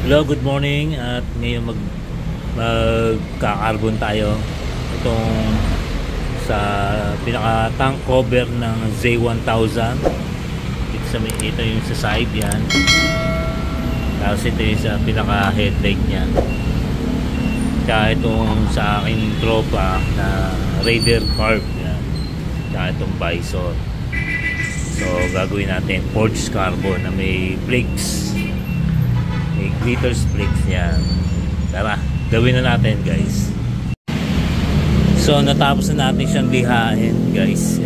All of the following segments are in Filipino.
Hello, good morning at ngayon magka-carbon tayo itong sa pinaka tank cover ng Z1000. Ito yung sa side yan, tapos ito yung sa pinaka headlight nya, tsaka itong sa aking tropa na Raider Carb yan, tsaka itong Bison. So gagawin natin forged carbon na may flakes, may glitters flakes yan. Tara, gawin na natin guys. So natapos na natin siyang lihain guys,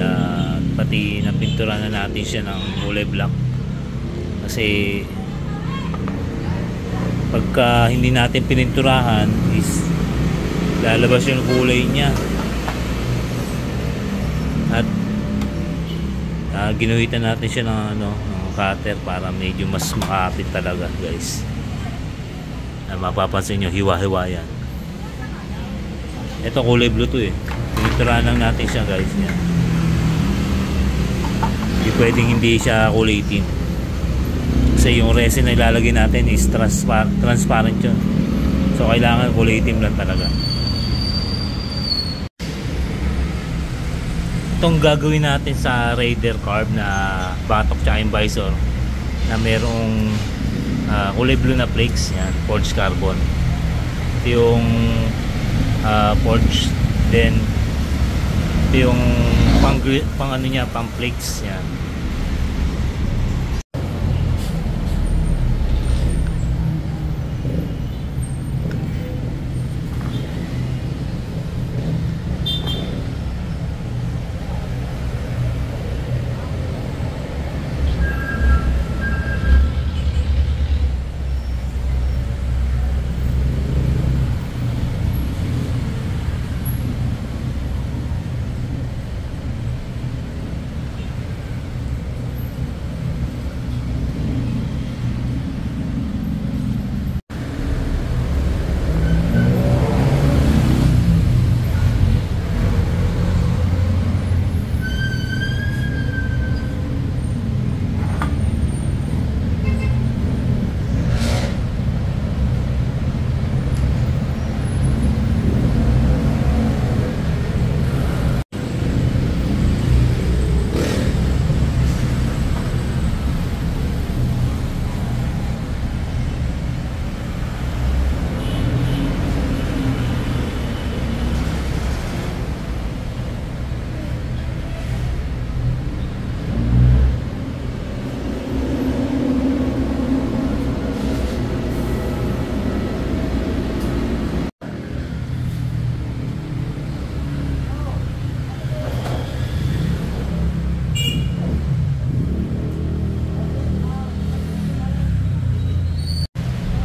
pati napintura na natin siya ng kulay black, kasi pagka hindi natin pininturahan is lalabas yung kulay niya. At ginuhitan natin siya ng ng cutter para medyo mas makapit talaga guys. Mapapansin nyo, hiwa-hiwa yan. Ito kulay blue to eh. Pininturahan lang natin siya guys. Yan. Hindi pwedeng hindi siya kulay itim, kasi yung resin na ilalagay natin is transparent yun. So kailangan kulay itim lang talaga. Itong gagawin natin sa Raider Carb na batok tsaka yung Bison na merong kulay blue na flakes, yan, forged carbon. Ito yung forged, then ito yung pang ano niya, pang flakes yan.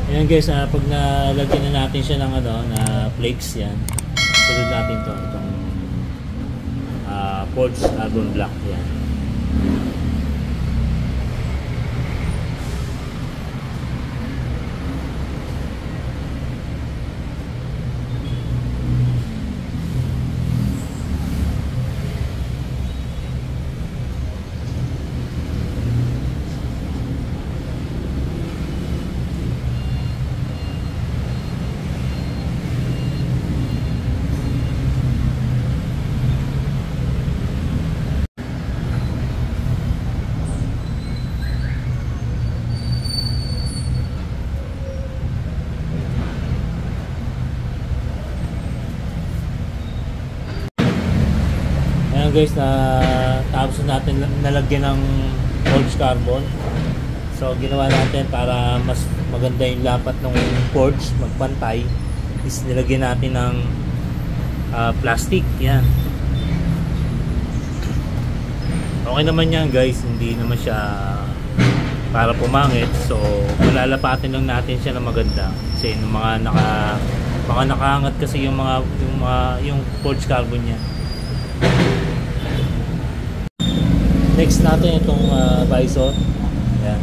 Ayan guys, pag nalagyan na natin siya ng na flakes yan, sunod natin itong forged carbon black yan. Ayan guys, tapos natin nalagyan ng forged carbon. So ginawa natin para mas maganda yung lapat ng forge, magpantay, is nilagyan natin ng plastic. Yan, okay naman yan guys, hindi naman siya para pumangit. So malalapatin lang natin siya na maganda, kasi yung mga nakaangat kasi yung forged carbon niya. Next natin itong Bison. Yan.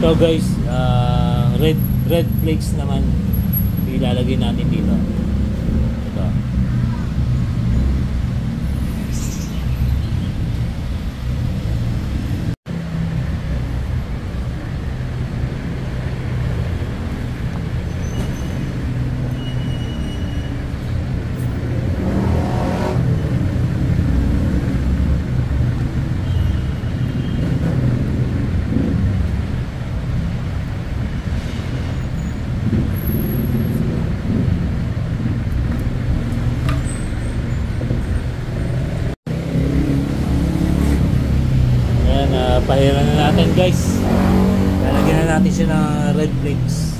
Ito guys, red flakes naman ilalagay natin dito. Ito. Pahiran na natin guys. Lalagyan na natin siya ng red flakes.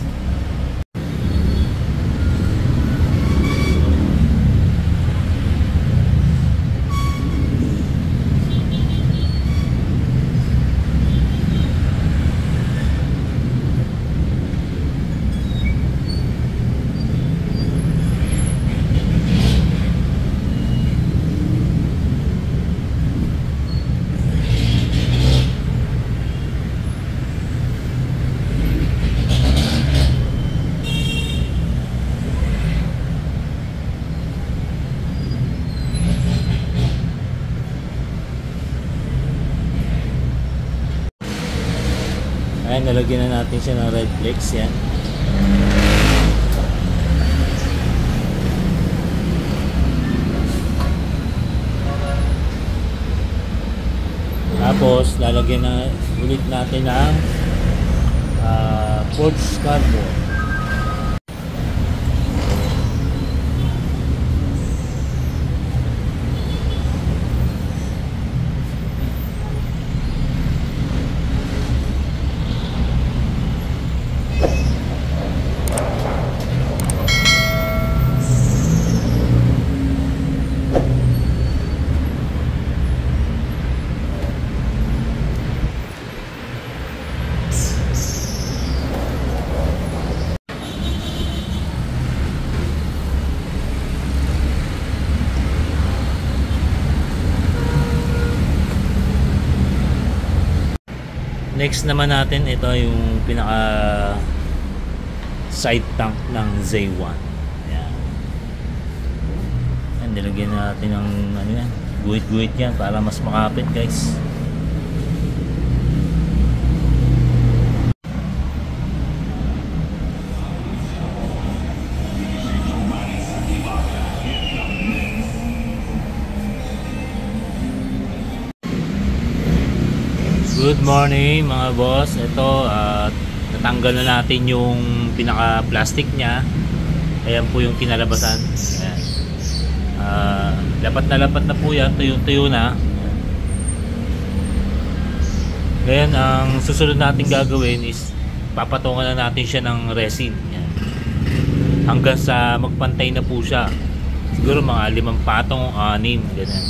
Ayan, nalagyan na natin siya ng red flakes. Yan. Tapos lalagyan na ulit natin ng forged cardboard. Next naman natin, ito yung pinaka side tank ng Z1. Ayan. Ayan, nilagyan natin ng ano yan, guhit-guhit yan para mas makapit guys. Good morning mga boss. Ito, natanggal na natin yung pinaka plastic nya. Ayan po yung kinalabasan. Ayan. Lapat na po yan, tuyo na. Ngayon ang susunod natin gagawin is papatungan na natin siya ng resin. Ayan. Hanggang sa magpantay na po siya. Siguro mga 5 patong, 6, ganyan.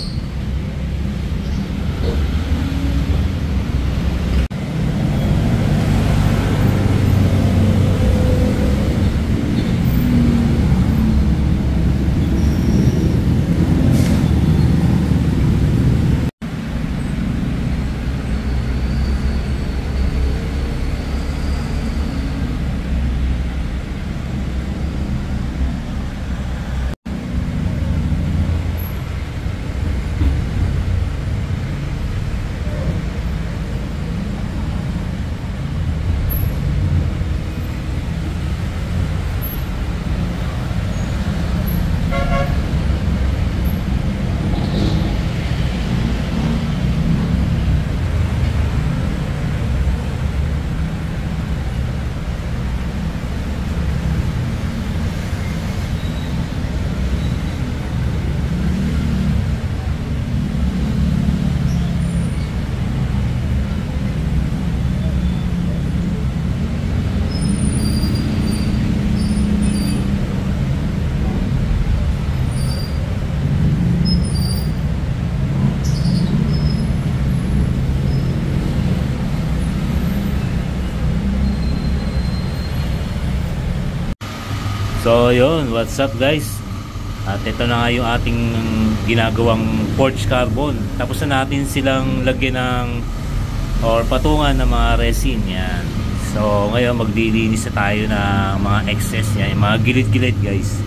So yun, what's up guys? At ito na nga yung ating ginagawang forged carbon. Tapos na natin silang lagyan ng or patungan ng mga resin. Yan. So ngayon maglilinis na tayo ng mga excess niya, yung mga gilid-gilid guys.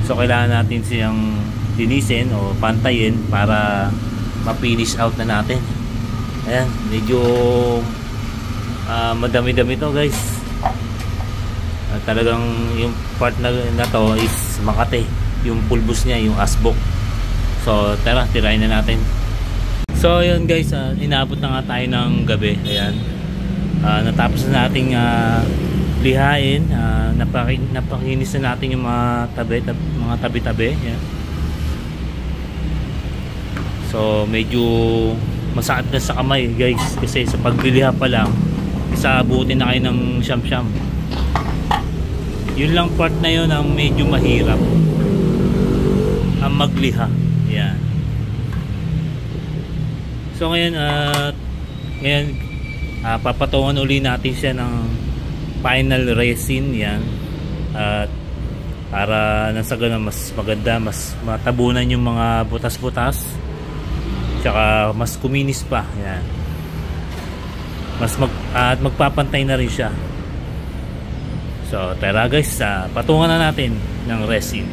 So kailangan natin siyang linisin o pantayin para ma-finish out na natin. Ayan, medyo madami-dami to guys. Talagang yung part na to is makate, yung pulbos niya, yung asbok. So tara, tirahin na natin. So yun guys, inabot na nga tayo ng gabi. Ayan, natapos na nating lihain, napakinis na natin yung mga tabi-tabi. Ayan. So medyo masakit na sa kamay guys, kasi sa pagliliha pa lang isabutin na kayo ng siyam-siyam. Yun lang part na yun ang medyo mahirap, ang magliha. Yan. So ngayon papatungan uli natin siya ng final resin. Yan. At para nang sa ganun mas maganda, mas matabunan yung mga butas-butas, tsaka mas kuminis pa. Yan. At magpapantay na rin siya. So tara guys, patungan na natin ng resin.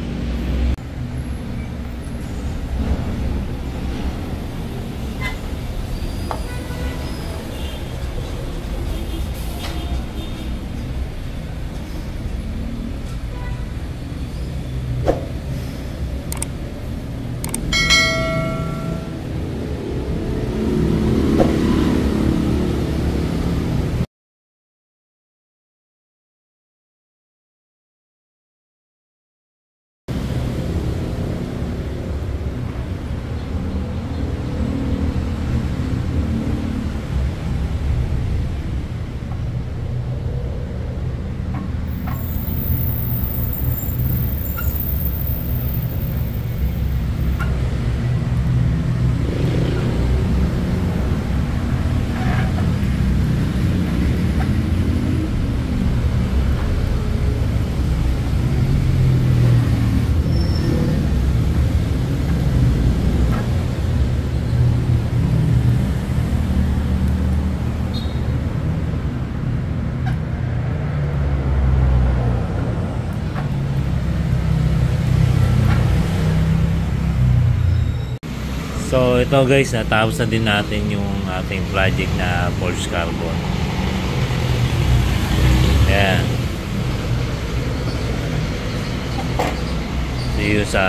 So ito guys, natapos na din natin yung ating project na forged carbon. Ayan. See you sa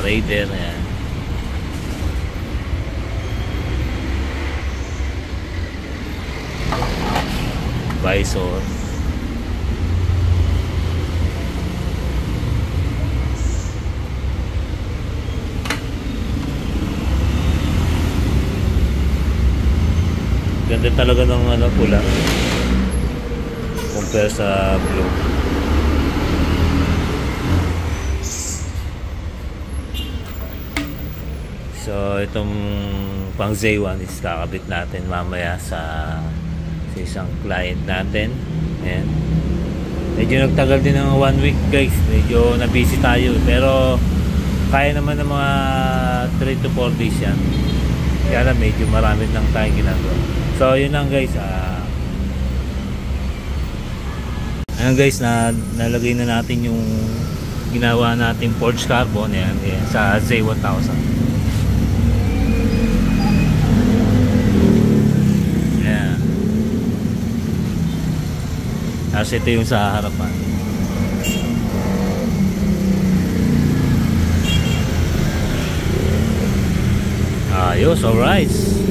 Raider. Ayan. Visor. Ganda talaga ng pula compare sa blue. So itong pang Z1 is kakabit natin mamaya sa isang client natin. Ayan. Medyo nagtagal din ng 1 week guys, medyo na busy tayo, pero kaya naman ng mga 3 to 4 days yan. Kaya lang medyo marami lang tayong ginagawa. So yun lang guys, ayan guys, nalagay na natin yung ginawa nating forged carbon. Ayan, sa Z1000. Ayan. Tapos ito yung sa harapan. Ayos, alright.